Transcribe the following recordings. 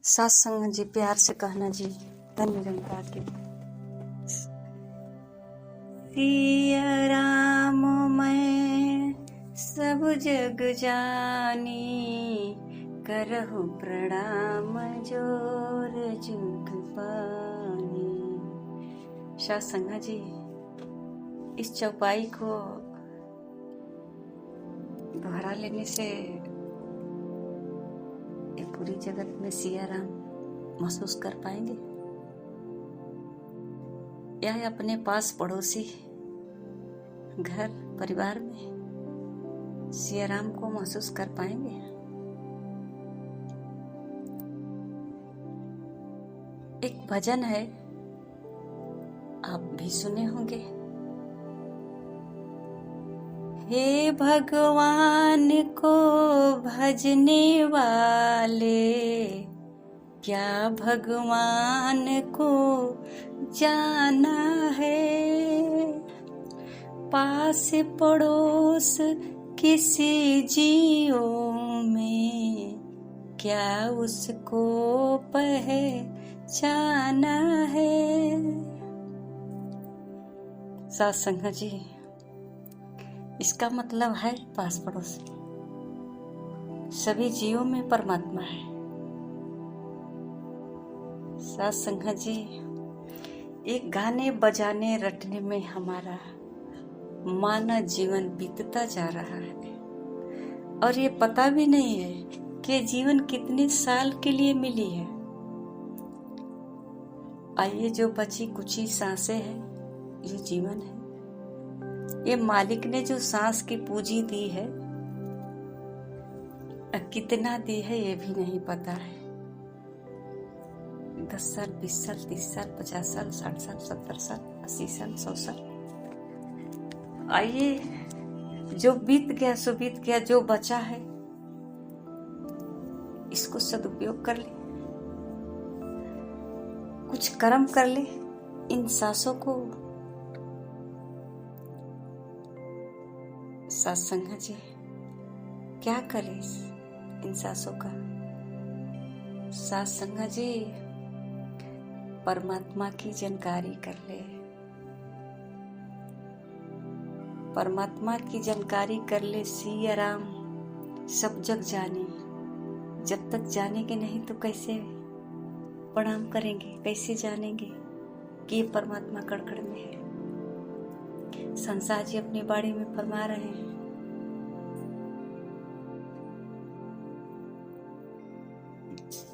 सत्संग जी, प्यार से कहना जी। धन निरंकार के सिया राम मैं सब जग जानी, करहु प्रणाम जोर जुग पानी। सत्संग जी, इस चौपाई को दोहरा लेने से ये पूरी जगत में सिया राम महसूस कर पाएंगे, या अपने पास पड़ोसी घर परिवार में सिया राम को महसूस कर पाएंगे। एक भजन है, आप भी सुने होंगे। हे भगवान को भजने वाले, क्या भगवान को जाना है। पास पड़ोस किसी जियो में, क्या उसको पहचाना है। सत्संग जी, इसका मतलब है पास पड़ोस सभी जीवों में परमात्मा है। सत्संग जी, एक गाने बजाने रटने में हमारा मानव जीवन बीतता जा रहा है, और ये पता भी नहीं है कि जीवन कितने साल के लिए मिली है। आइए, जो बची कुछ सांसें हैं, ये जीवन है। ये मालिक ने जो सांस की पूंजी दी है, कितना दी है ये भी नहीं पता है। 10 साल, 20 साल, 30 साल, 50 साल, 60 साल, 70 साल, 80 साल, 100 साल। आइए, जो बीत गया सो बीत गया, जो बचा है इसको सदुपयोग कर ले, कुछ कर्म कर ले। इन सांसों को सत्संग जी, क्या करे इन सांसों का। सत्संग जी, परमात्मा की जानकारी कर ले, परमात्मा की जानकारी कर ले। सिया राम सब जग जानी, जब तक जानेंगे नहीं तो कैसे प्रणाम करेंगे, कैसे जानेंगे कि ये परमात्मा कड़कड़ में है। संसार जी अपनी बाड़ी में फरमा रहे हैं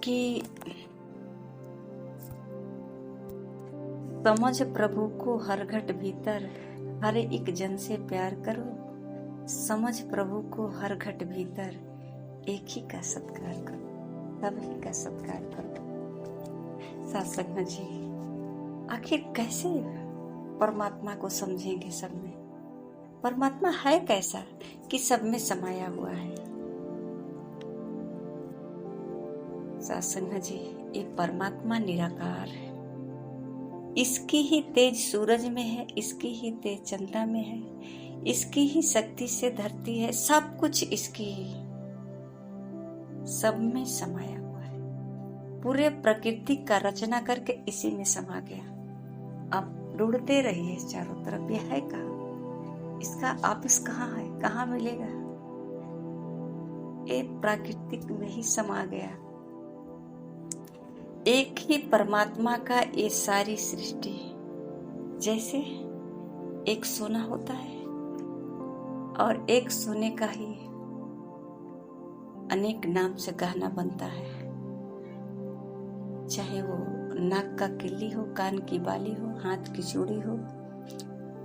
कि समझ प्रभु को हर घट भीतर, हर एक जन से प्यार करो। समझ प्रभु को हर घट भीतर, एक ही का सत्कार करो, सभी का सत्कार करो। सत्संग जी, आखिर कैसे परमात्मा को समझेंगे। सब में परमात्मा है कैसा कि सब में समाया हुआ है। सत्संग जी, ये परमात्मा निराकार है। इसकी ही तेज सूरज में है, इसकी ही तेज चंद्रमा में है, इसकी ही शक्ति से धरती है, सब कुछ इसकी ही, सब में समाया हुआ है। पूरे प्रकृति का रचना करके इसी में समा गया। अब ढूंढते रहिए चारों तरफ, यह है कहाँ, इसका ऑफिस कहाँ है, कहाँ मिलेगा। ये प्राकृतिक में ही समा गया। एक ही परमात्मा का ये सारी सृष्टि, जैसे एक सोना होता है और एक सोने का ही अनेक नाम से गहना बनता है, चाहे वो नाक का किल्ली हो, कान की बाली हो, हाथ की चूड़ी हो,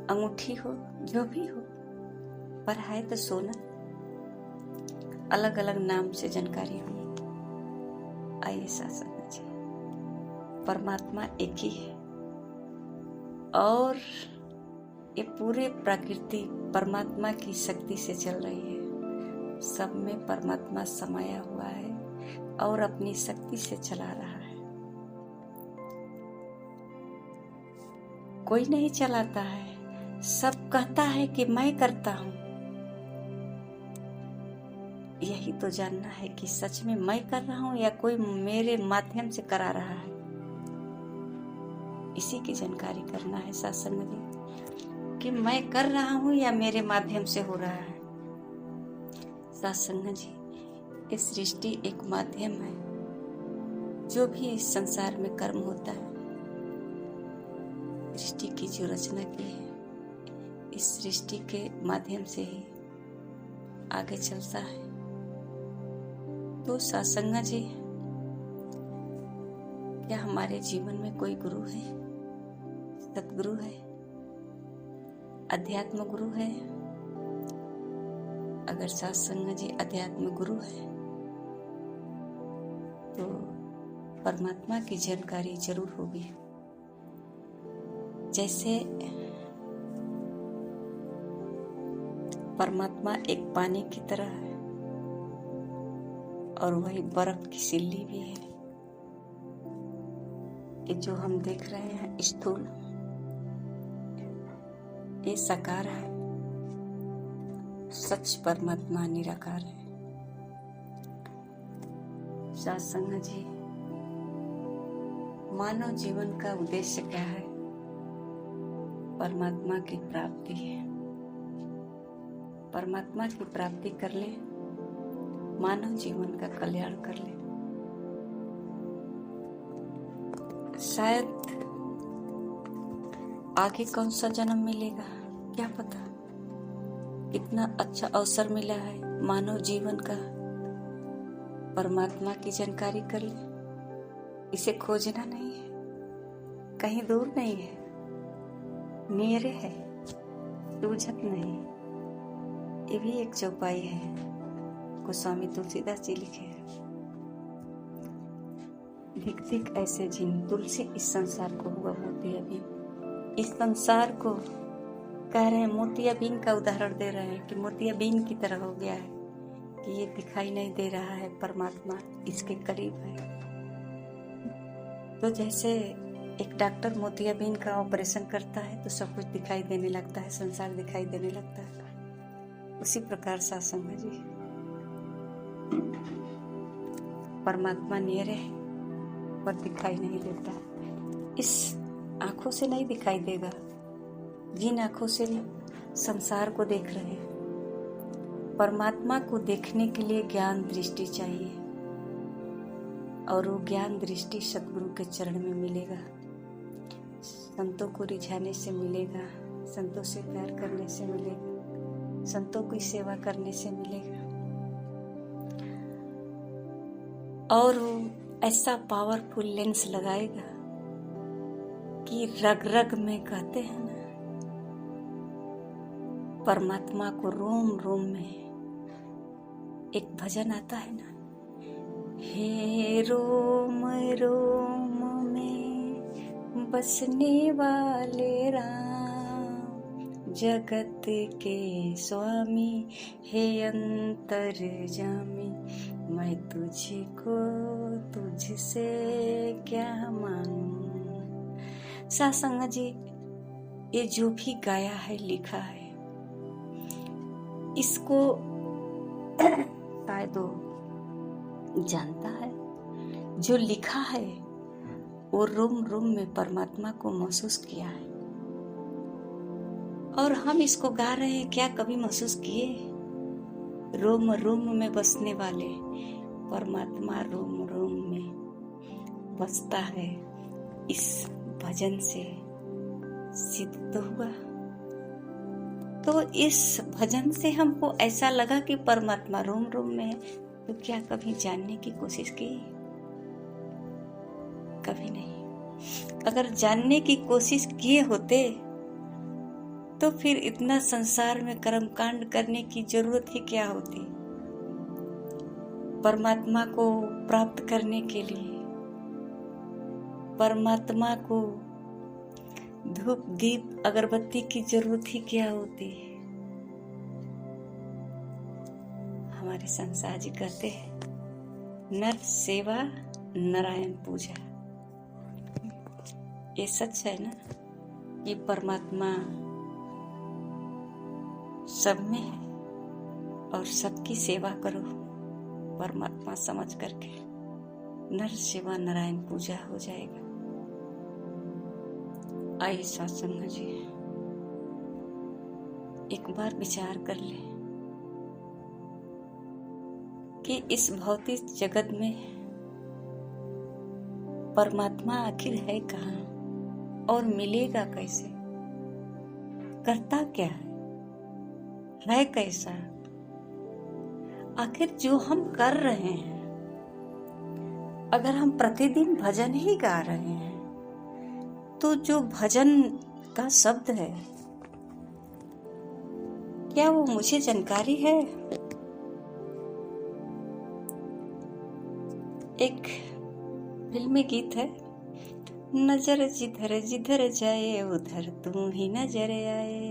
अंगूठी हो, जो भी हो, पर है तो सोना। अलग अलग नाम से जानकारी हुई। आइए सत्संग जी, परमात्मा एक ही है, और ये पूरे प्रकृति परमात्मा की शक्ति से चल रही है। सब में परमात्मा समाया हुआ है और अपनी शक्ति से चला रहा है। कोई नहीं चलाता है, सब कहता है कि मैं करता हूं। यही तो जानना है कि सच में मैं कर रहा हूँ या कोई मेरे माध्यम से करा रहा है। इसी की जानकारी करना है सत्संग जी, कि मैं कर रहा हूँ या मेरे माध्यम से हो रहा है। सत्संग जी, इस सृष्टि एक माध्यम है। जो भी इस संसार में कर्म होता है, सृष्टि की जो रचना की है, इस सृष्टि के माध्यम से ही आगे चलता है। तो सत्संग जी, क्या हमारे जीवन में कोई गुरु है, सतगुरु है, अध्यात्म गुरु है? अगर सत्संग जी अध्यात्म गुरु है तो परमात्मा की जानकारी जरूर होगी। जैसे परमात्मा एक पानी की तरह है और वही बर्फ की सिल्ली भी है। ये जो हम देख रहे हैं स्थूल, ये साकार है, सच परमात्मा निराकार है। सत्संग जी, मानव जीवन का उद्देश्य क्या है? परमात्मा की प्राप्ति है। परमात्मा की प्राप्ति कर ले, मानव जीवन का कल्याण कर ले। शायद आगे कौन सा जन्म मिलेगा क्या पता। कितना अच्छा अवसर मिला है मानव जीवन का, परमात्मा की जानकारी कर ले। इसे खोजना नहीं है, कहीं दूर नहीं है, मेरे है, सूझत नहीं। ये भी एक चौपाई है, गोस्वामी तुलसीदास जी लिखे। धिक धिक ऐसे जिन तुलसी इस संसार को हुआ मोतियाबिन। इस संसार को कह रहे हैं, मोतियाबिन का उदाहरण दे रहे हैं कि मोतियाबिन की तरह हो गया है, कि ये दिखाई नहीं दे रहा है, परमात्मा इसके करीब है। तो जैसे एक डॉक्टर मोतियाबिन का ऑपरेशन करता है तो सब कुछ दिखाई देने लगता है, संसार दिखाई देने लगता है। उसी प्रकार सत्संग जी, परमात्मा नियर है पर दिखाई नहीं देता। इस आंखों से नहीं दिखाई देगा, जिन आंखों से संसार को देख रहे हैं। परमात्मा को देखने के लिए ज्ञान दृष्टि चाहिए, और वो ज्ञान दृष्टि सतगुरु के चरण में मिलेगा, संतों को रिझाने से मिलेगा, संतों से प्यार करने से मिलेगा, संतों की सेवा करने से मिलेगा। और वो ऐसा पावरफुल लेंस लगाएगा कि रग रग में, कहते हैं ना, परमात्मा को रोम रोम में। एक भजन आता है ना, हे रोम रोम में बसने वाले राम, जगत के स्वामी हे अंतर्जामी, मैं तुझको तुझसे क्या मानूं। सत्संग जी, ये जो भी गाया है, लिखा है, इसको शायद जानता है। जो लिखा है वो रोम रोम में परमात्मा को महसूस किया है, और हम इसको गा रहे हैं। क्या कभी महसूस किए? रोम रोम में बसने वाले परमात्मा रोम रोम में बसता है। इस भजन से सिद्ध तो हुआ। तो इस भजन से हमको ऐसा लगा कि परमात्मा रोम रोम में है। तो क्या कभी जानने की कोशिश की? कभी नहीं। अगर जानने की कोशिश किए होते तो फिर इतना संसार में कर्मकांड करने की जरूरत ही क्या होती? परमात्मा को प्राप्त करने के लिए परमात्मा को धूप दीप अगरबत्ती की जरूरत ही क्या होती? हमारे संसार जी कहते हैं, नर सेवा नारायण पूजा। ये सच है ना कि परमात्मा सब में है और सबकी सेवा करो। परमात्मा समझ करके नर सेवा नारायण पूजा हो जाएगा। आइए सत्संग जी, एक बार विचार कर ले कि इस भौतिक जगत में परमात्मा आखिर है कहाँ और मिलेगा कैसे, करता क्या है कैसा। आखिर जो हम कर रहे हैं, अगर हम प्रतिदिन भजन ही गा रहे हैं तो जो भजन का शब्द है, क्या वो मुझे जानकारी है? एक फिल्मी गीत है, नजर जिधर जिधर जाए उधर तू ही नजर आए।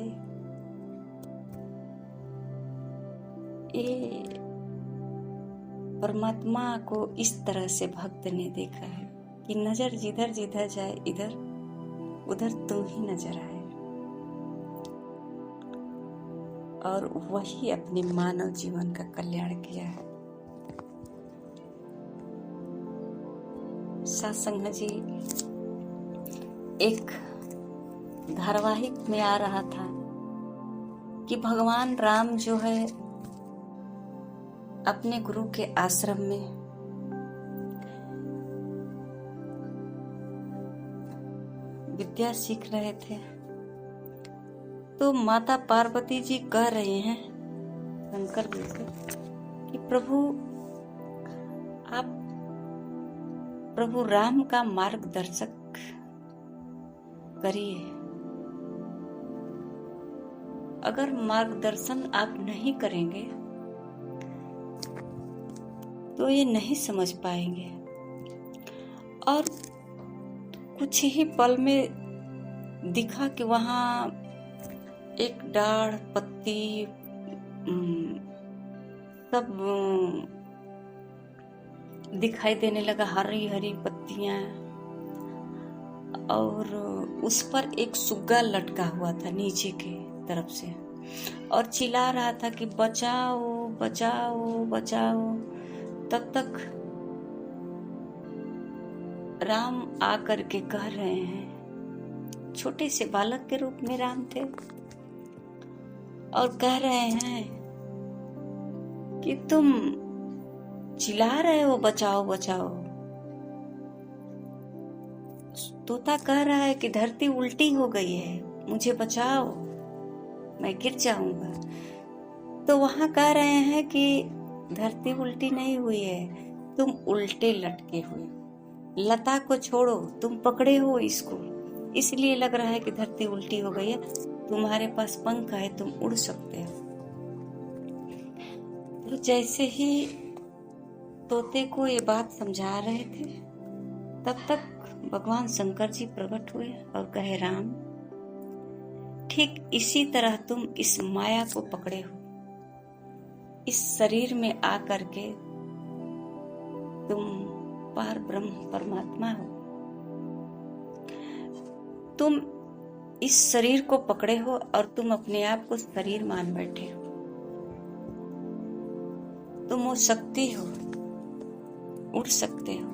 ये परमात्मा को इस तरह से भक्त ने देखा है कि नजर जिधर जिधर जाए इधर उधर तू ही नजर आए, और वही अपने मानव जीवन का कल्याण किया है। सत्संग जी, एक धारावाहिक में आ रहा था कि भगवान राम जो है अपने गुरु के आश्रम में विद्या सीख रहे थे, तो माता पार्वती जी कह रहे हैं शंकर जी से कि आप प्रभु राम का मार्गदर्शक करिए। अगर मार्गदर्शन आप नहीं करेंगे तो ये नहीं समझ पाएंगे, और कुछ ही पल में दिखा कि वहां एक डाढ़ पत्ती सब दिखाई देने लगा, हरी हरी पत्तियां, और उस पर एक सुग्गा लटका हुआ था नीचे के तरफ से, और चिल्ला रहा था कि बचाओ बचाओ बचाओ। तब तक राम आकर के कह रहे हैं, छोटे से बालक के रूप में राम थे, और कह रहे हैं कि तुम चिल्ला रहे हो बचाओ बचाओ। तोता कह रहा है कि धरती उल्टी हो गई है, मुझे बचाओ, मैं गिर जाऊंगा। तो वहां कह रहे हैं कि धरती उल्टी नहीं हुई है, तुम उल्टे लटके हुए, लता को छोड़ो, तुम पकड़े हो इसको, इसलिए लग रहा है कि धरती उल्टी हो गई है, तुम्हारे पास पंख है, तुम उड़ सकते हो। तो जैसे ही तोते को ये बात समझा रहे थे, तब तक भगवान शंकर जी प्रकट हुए और कहे, राम, ठीक इसी तरह तुम इस माया को पकड़े हो, इस शरीर में आकर के तुम पार ब्रह्म परमात्मा हो। तुम इस शरीर को पकड़े हो और तुम अपने आप को शरीर मान बैठे हो। तुम हो सकती हो, उड़ सकते हो।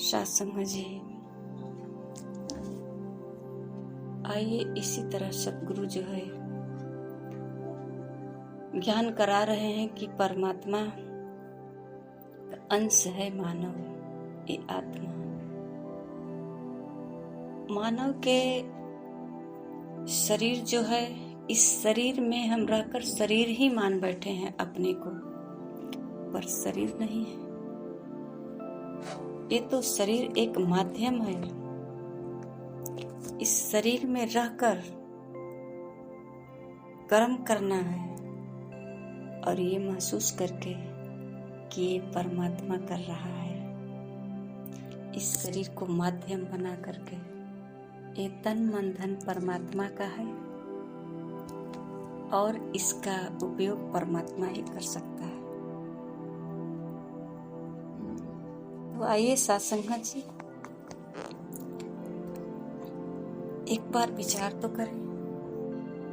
सत्संग जी, आइए इसी तरह सतगुरु जो है ज्ञान करा रहे हैं कि परमात्मा का अंश है मानव, ये आत्मा। मानव के शरीर जो है, इस शरीर में हम रहकर शरीर ही मान बैठे हैं अपने को, पर शरीर नहीं है। ये तो शरीर एक माध्यम है। इस शरीर में रहकर कर्म करना है, और ये महसूस करके कि ये परमात्मा कर रहा है। इस शरीर को माध्यम बना करके ये तन मन धन परमात्मा का है, और इसका उपयोग परमात्मा ही कर सकता है। तो आइए सत्संग जी, एक बार विचार तो करें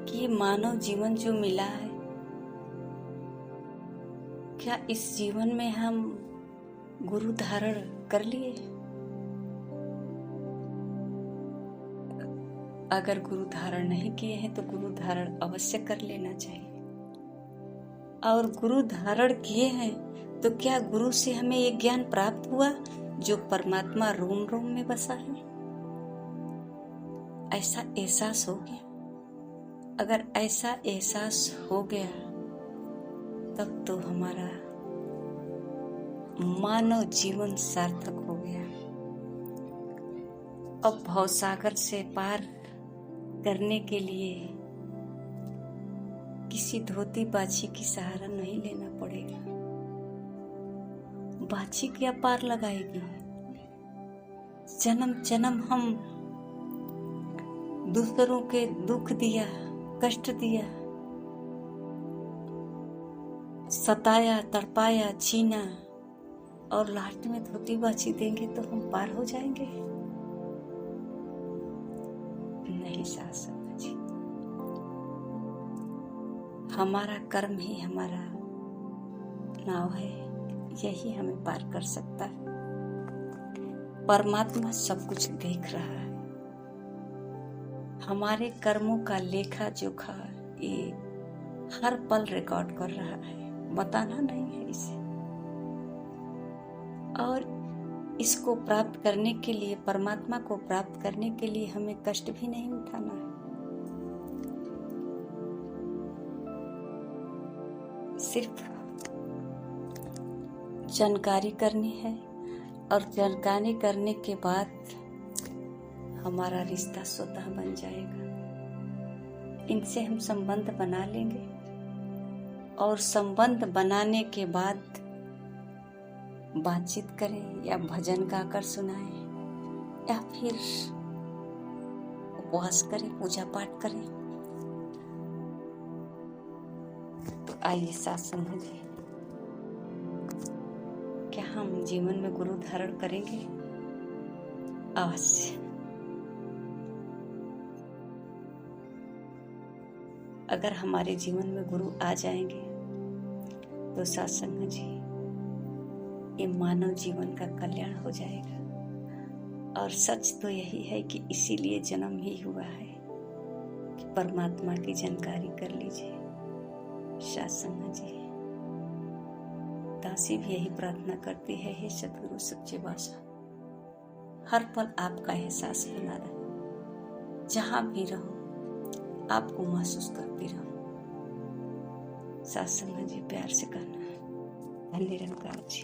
कि ये मानव जीवन जो मिला है, क्या इस जीवन में हम गुरु धारण कर लिए? अगर गुरु धारण नहीं किए हैं तो गुरु धारण अवश्य कर लेना चाहिए। और गुरु धारण किए हैं तो क्या गुरु से हमें ये ज्ञान प्राप्त हुआ जो परमात्मा रोम रोम में बसा है? ऐसा एहसास हो गया? अगर ऐसा एहसास हो गया तब तो हमारा मानव जीवन सार्थक हो गया। अब भवसागर से पार करने के लिए किसी धोती बाछी की सहारा नहीं लेना पड़ेगा। बाछी क्या पार लगाएगी? जन्म जन्म हम दूसरों के दुख दिया, कष्ट दिया, सताया, तड़पाया, छीना, और लास्ट में धोती बाछी देंगे तो हम पार हो जाएंगे? नहीं सासंग जी, हमारा कर्म ही हमारा नाव है, यही हमें पार कर सकता है। परमात्मा सब कुछ देख रहा है। हमारे कर्मों का लेखा जोखा ये हर पल रिकॉर्ड कर रहा है, बताना नहीं है इसे। और इसको प्राप्त करने के लिए, परमात्मा को प्राप्त करने के लिए हमें कष्ट भी नहीं उठाना है। सिर्फ जानकारी करनी है, और जानकारी करने के बाद हमारा रिश्ता स्वतः बन जाएगा। इनसे हम संबंध बना लेंगे, और संबंध बनाने के बाद बातचीत करें या भजन गाकर सुनाएं या फिर उपवास करें, पूजा पाठ करें। तो आइए साथ समझिए, क्या हम जीवन में गुरु धारण करेंगे? अवश्य। अगर हमारे जीवन में गुरु आ जाएंगे तो सत्संग जी, ये मानव जीवन का कल्याण हो जाएगा। और सच तो यही है कि इसीलिए जन्म ही हुआ है कि परमात्मा की जानकारी कर लीजिए। सत्संग जी, दासी भी यही प्रार्थना करती है, हे सद्गुरु सच्चे बादशाह, हर पल आपका एहसास बना रहे, जहां भी रहो आपको महसूस करती रहो। सत्संग जी प्यार से करना है। धन्य निरंकार जी।